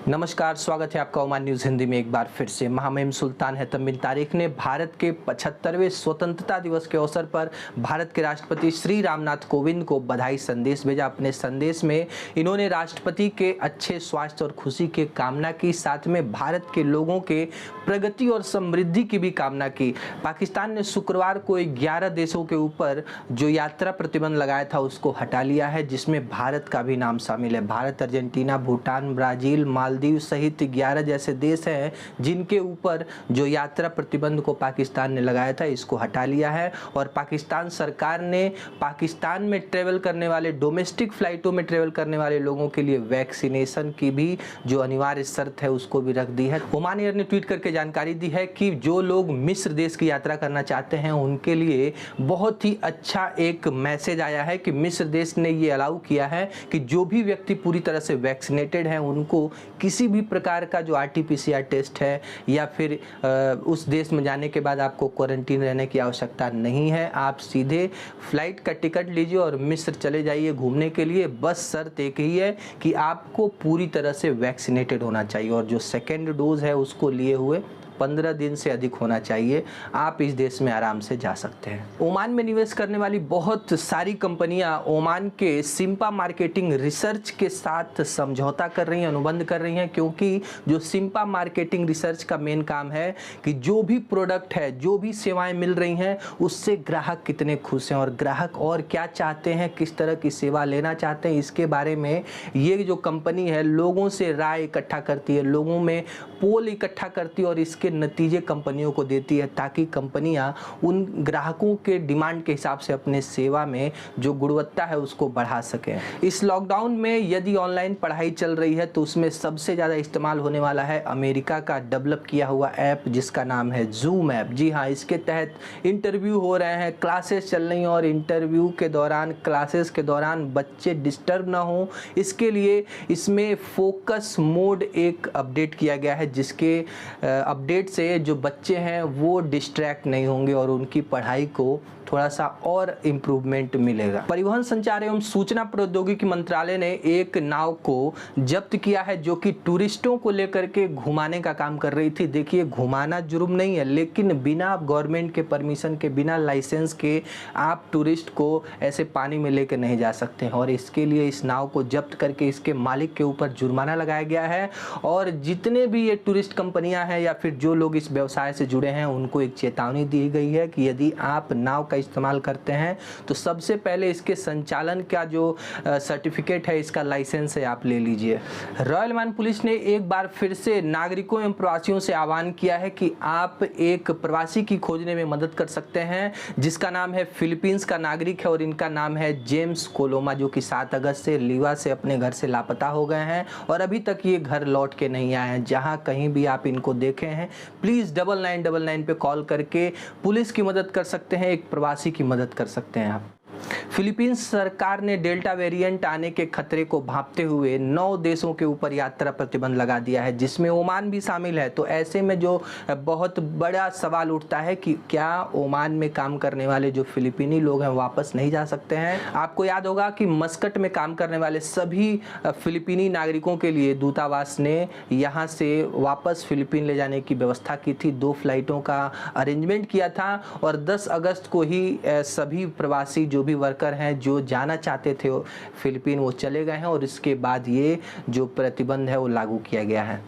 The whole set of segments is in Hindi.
नमस्कार, स्वागत है आपका ओमान न्यूज़ हिंदी में एक बार फिर से। महामहिम सुल्तान हैतम बिन तारिक ने भारत के 75वें स्वतंत्रता दिवस के अवसर पर भारत के राष्ट्रपति श्री रामनाथ कोविंद को बधाई संदेश भेजा। अपने संदेश में इन्होंने राष्ट्रपति के अच्छे स्वास्थ्य और खुशी की कामना की, साथ में भारत के लोगों के प्रगति और समृद्धि की भी कामना की। पाकिस्तान ने शुक्रवार को 11 देशों के ऊपर जो यात्रा प्रतिबंध लगाया था उसको हटा लिया है, जिसमें भारत का भी नाम शामिल है। भारत, अर्जेंटीना, भूटान, ब्राज़ील, मालदीव सहित 11 जैसे देश हैं जिनके ऊपर जो यात्रा प्रतिबंध को पाकिस्तान ने लगाया था इसको हटा लिया है। और पाकिस्तान सरकार ने पाकिस्तान में ट्रेवल करने वाले, डोमेस्टिक फ्लाइटों में ट्रेवल करने वाले लोगों के लिए वैक्सीनेशन की भी जो अनिवार्य शर्त है उसको भी रख दी है। ओमान एयर ने ट्वीट करके जानकारी दी है कि जो लोग मिस्र देश की यात्रा करना चाहते हैं उनके लिए बहुत ही अच्छा एक मैसेज आया है कि मिस्र देश ने ये अलाउ किया है कि जो भी व्यक्ति पूरी तरह से वैक्सीनेटेड हैं उनको किसी भी प्रकार का जो RT-PCR टेस्ट है या फिर उस देश में जाने के बाद आपको क्वारंटीन रहने की आवश्यकता नहीं है। आप सीधे फ्लाइट का टिकट लीजिए और मिस्र चले जाइए घूमने के लिए। बस शर्त एक ही है कि आपको पूरी तरह से वैक्सीनेटेड होना चाहिए और जो सेकेंड डोज है उसको लिए हुए 15 दिन से अधिक होना चाहिए। आप इस देश में आराम से जा सकते हैं। ओमान में निवेश करने वाली बहुत सारी कंपनियां ओमान के सिम्पा मार्केटिंग रिसर्च के साथ समझौता कर रही हैं, अनुबंध कर रही हैं, क्योंकि जो सिम्पा मार्केटिंग रिसर्च का मेन काम है कि जो भी प्रोडक्ट है, जो भी सेवाएं मिल रही हैं उससे ग्राहक कितने खुश हैं और ग्राहक और क्या चाहते हैं, किस तरह की सेवा लेना चाहते हैं, इसके बारे में ये जो कंपनी है लोगों से राय इकट्ठा करती है, लोगों में पोल इकट्ठा करती है और इसके नतीजे कंपनियों को देती है ताकि कंपनियां उन ग्राहकों के डिमांड के हिसाब से अपने सेवा में जो गुणवत्ता है उसको बढ़ा सकें। इस लॉकडाउन में यदि ऑनलाइन पढ़ाई चल रही है तो उसमें सबसे ज़्यादा इस्तेमाल होने वाला है अमेरिका का डेवलप किया हुआ ऐप जिसका नाम है जूम ऐप। जी हाँ, इसके तहत इंटरव्यू हो रहे हैं, क्लासेस चल रही हैं और इंटरव्यू के दौरान, क्लासेस के दौरान बच्चे डिस्टर्ब ना हो इसके लिए इसमें फोकस मोड एक अपडेट किया गया है, जिसके अपडेट से जो बच्चे हैं वो डिस्ट्रैक्ट नहीं होंगे और उनकी पढ़ाई को थोड़ा सा और इम्प्रूवमेंट मिलेगा। परिवहन, संचार एवं सूचना प्रौद्योगिकी मंत्रालय ने एक नाव को जब्त किया है जो कि टूरिस्टों को लेकर के घुमाने का काम कर रही थी। देखिए, घुमाना जुर्म नहीं है, लेकिन बिना गवर्नमेंट के परमिशन के, बिना लाइसेंस के आप टूरिस्ट को ऐसे पानी में लेकर नहीं जा सकते हैं और इसके लिए इस नाव को जब्त करके इसके मालिक के ऊपर जुर्माना लगाया गया है। और जितने भी ये टूरिस्ट कंपनियां हैं या फिर जो लोग इस व्यवसाय से जुड़े हैं उनको एक चेतावनी दी गई है कि यदि आप नाव का इस्तेमाल करते हैं तो सबसे पहले इसके संचालन का जो सर्टिफिकेट है, इसका लाइसेंस है, आप ले लीजिए। रॉयल ओमान पुलिस ने एक बार फिर से नागरिकों एवं प्रवासियों से आह्वान किया है कि आप एक प्रवासी की खोजने में मदद कर सकते हैं जिसका नाम है, फिलीपींस का नागरिक है और इनका नाम है जेम्स कोलोमा, जो कि 7 अगस्त से लीवा से अपने घर से लापता हो गए हैं और अभी तक ये घर लौट के नहीं आए हैं। जहां कहीं भी आप इनको देखे हैं प्लीज़ 9999 पे कॉल करके पुलिस की मदद कर सकते हैं, एक प्रवासी की मदद कर सकते हैं आप। फिलीपींस सरकार ने डेल्टा वेरिएंट आने के खतरे को भांपते हुए 9 देशों के ऊपर यात्रा प्रतिबंध लगा दिया है जिसमें ओमान भी शामिल है। तो ऐसे में जो बहुत बड़ा सवाल उठता है कि क्या ओमान में काम करने वाले जो फिलिपीनी लोग हैं वापस नहीं जा सकते हैं। आपको याद होगा कि मस्कट में काम करने वाले सभी फिलिपीनी नागरिकों के लिए दूतावास ने यहाँ से वापस फिलीपीन ले जाने की व्यवस्था की थी। 2 फ्लाइटों का अरेंजमेंट किया था और 10 अगस्त को ही सभी प्रवासी जो भी वर्कर हैं जो जाना चाहते थे फिलीपीन वो चले गए हैं और इसके बाद ये जो प्रतिबंध है वो लागू किया गया है।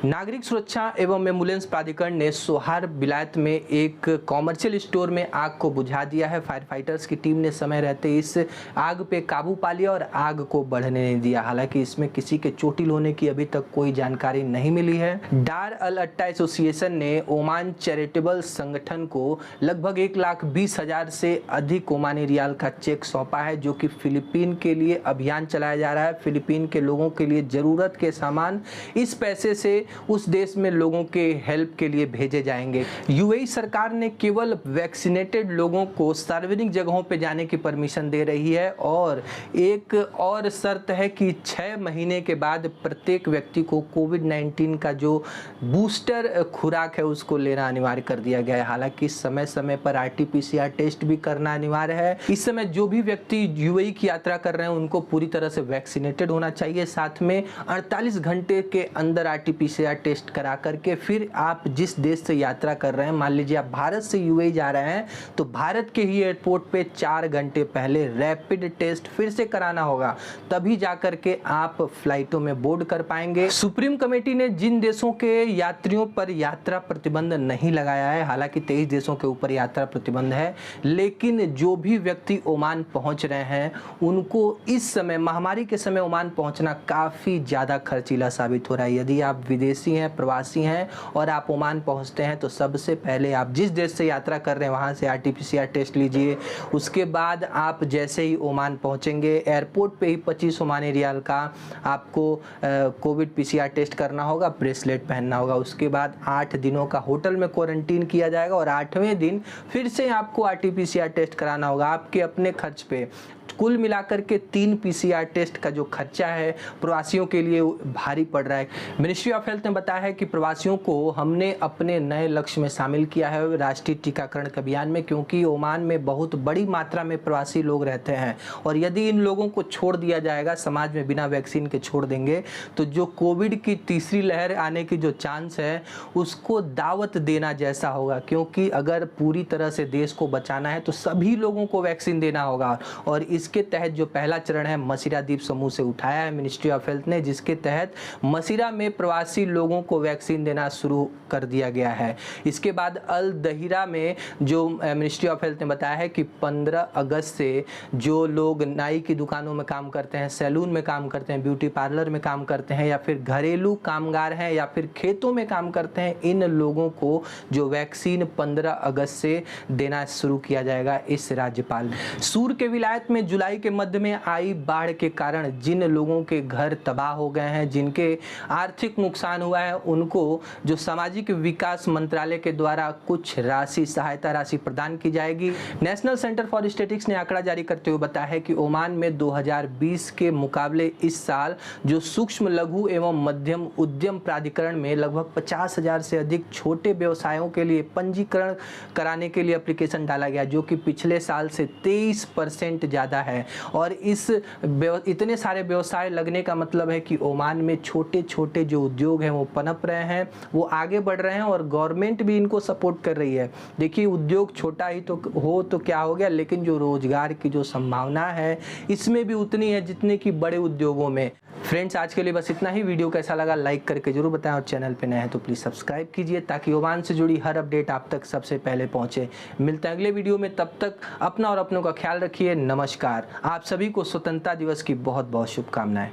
नागरिक सुरक्षा एवं एम्बुलेंस प्राधिकरण ने सोहार विलायत में एक कॉमर्शियल स्टोर में आग को बुझा दिया है। फायर फाइटर्स की टीम ने समय रहते इस आग पे काबू पा लिया और आग को बढ़ने नहीं दिया। हालांकि इसमें किसी के चोटिल होने की अभी तक कोई जानकारी नहीं मिली है। डार अल अट्टा एसोसिएशन ने ओमान चैरिटेबल संगठन को लगभग 1,20,000 से अधिक ओमानी रियाल का चेक सौंपा है जो कि फिलीपीन के लिए अभियान चलाया जा रहा है। फिलीपीन के लोगों के लिए ज़रूरत के सामान इस पैसे से उस देश में लोगों के हेल्प के लिए भेजे जाएंगे। यूएई सरकार ने केवल वैक्सीनेटेड लोगों को सार्वजनिक जगहों पर जाने की परमिशन दे रही है और एक और शर्त है कि 6 महीने के बाद प्रत्येक व्यक्ति को कोविड-19 का जो बूस्टर खुराक है उसको लेना अनिवार्य कर दिया गया है। हालांकि समय समय पर आरटीपीसीआर टेस्ट भी करना अनिवार्य है। इस समय जो भी व्यक्ति यूएई की यात्रा कर रहे हैं उनको पूरी तरह से वैक्सीनेटेड होना चाहिए। साथ में 48 घंटे के अंदर आरटीपीसीआर टेस्ट करा करके फिर आप जिस देश से यात्रा कर रहे हैं, मान लीजिए आप भारत से यूएई जा रहे हैं तो भारत के ही एयरपोर्ट पे 4 घंटे पहले रैपिड टेस्ट फिर से कराना होगा, तभी जाकर के आप फ्लाइटों में बोर्ड कर पाएंगे। सुप्रीम कमेटी ने जिन देशों के यात्रियों पर यात्रा प्रतिबंध नहीं लगाया है, हालांकि 23 देशों के ऊपर यात्रा प्रतिबंध है, लेकिन जो भी व्यक्ति ओमान पहुंच रहे हैं उनको इस समय महामारी के समय ओमान पहुंचना काफ़ी ज़्यादा खर्चीला साबित हो रहा है। यदि आप विदेशी हैं, प्रवासी हैं और आप ओमान पहुंचते हैं तो सबसे पहले आप जिस देश से यात्रा कर रहे हैं वहां से आरटीपीसीआर टेस्ट लीजिए। उसके बाद आप जैसे ही ओमान पहुंचेंगे एयरपोर्ट पे ही 25 ओमानी रियाल का आपको कोविड पीसीआर टेस्ट करना होगा, ब्रेसलेट पहनना होगा। उसके बाद 8 दिनों का होटल में क्वारंटीन किया जाएगा और 8वें दिन फिर से आपको आरटीपीसीआर टेस्ट कराना होगा आपके अपने खर्च पे। कुल मिलाकर के 3 पीसीआर टेस्ट का जो खर्चा है प्रवासियों के लिए भारी पड़ रहा है। मिनिस्ट्री ऑफ हेल्थ ने बताया है कि प्रवासियों को हमने अपने नए लक्ष्य में शामिल किया है राष्ट्रीय टीकाकरण के अभियान में, क्योंकि ओमान में बहुत बड़ी मात्रा में प्रवासी लोग रहते हैं और यदि इन लोगों को छोड़ दिया जाएगा समाज में बिना वैक्सीन के छोड़ देंगे तो जो कोविड की तीसरी लहर आने की जो चांस है उसको दावत देना जैसा होगा, क्योंकि अगर पूरी तरह से देश को बचाना है तो सभी लोगों को वैक्सीन देना होगा। और इसके तहत जो पहला चरण है मसीरा द्वीप समूह से उठाया है मिनिस्ट्री ऑफ हेल्थ ने, जिसके तहत मसीरा में प्रवासी लोगों को वैक्सीन देना शुरू कर दिया गया है। इसके बाद अल दहिरा में जो मिनिस्ट्री ऑफ हेल्थ ने बताया है कि 15 अगस्त से जो लोग नाई की दुकानों में काम करते हैं, सैलून में काम करते हैं, ब्यूटी पार्लर में काम करते हैं या फिर घरेलू कामगार हैं या फिर खेतों में काम करते हैं, इन लोगों को जो वैक्सीन 15 अगस्त से देना शुरू किया जाएगा। इस राज्यपाल ने सूर के विलायत में जुलाई के मध्य में आई बाढ़ के कारण जिन लोगों के घर तबाह हो गए हैं, जिनके आर्थिक नुकसान हुआ है, उनको जो सामाजिक विकास मंत्रालय के द्वारा कुछ राशि सहायता राशि प्रदान की जाएगी। नेशनल सेंटर फॉर स्टैटिस्टिक्स ने आंकड़ा जारी करते हुए बताया है कि ओमान में 2020 के मुकाबले इस साल जो सूक्ष्म लघु एवं मध्यम उद्यम प्राधिकरण में लगभग 50,000 से अधिक छोटे व्यवसायों के लिए पंजीकरण कराने के लिए एप्लीकेशन डाला गया, जो कि पिछले साल से 23% ज़्यादा है। और इतने सारे व्यवसाय लगने का मतलब है कि ओमान में छोटे छोटे जो उद्योग हैं वो पनप रहे हैं, वो आगे बढ़ रहे हैं और गवर्नमेंट भी इनको सपोर्ट कर रही है। देखिए उद्योग छोटा ही तो हो तो क्या हो गया, लेकिन जो रोजगार की जो संभावना है इसमें भी उतनी है जितने कि बड़े उद्योगों में। फ्रेंड्स आज के लिए बस इतना ही। वीडियो कैसा लगा लाइक करके जरूर बताएं और चैनल पे नए हैं तो प्लीज़ सब्सक्राइब कीजिए ताकि ओमान से जुड़ी हर अपडेट आप तक सबसे पहले पहुंचे। मिलते हैं अगले वीडियो में, तब तक अपना और अपनों का ख्याल रखिए। नमस्कार। आप सभी को स्वतंत्रता दिवस की बहुत बहुत शुभकामनाएं।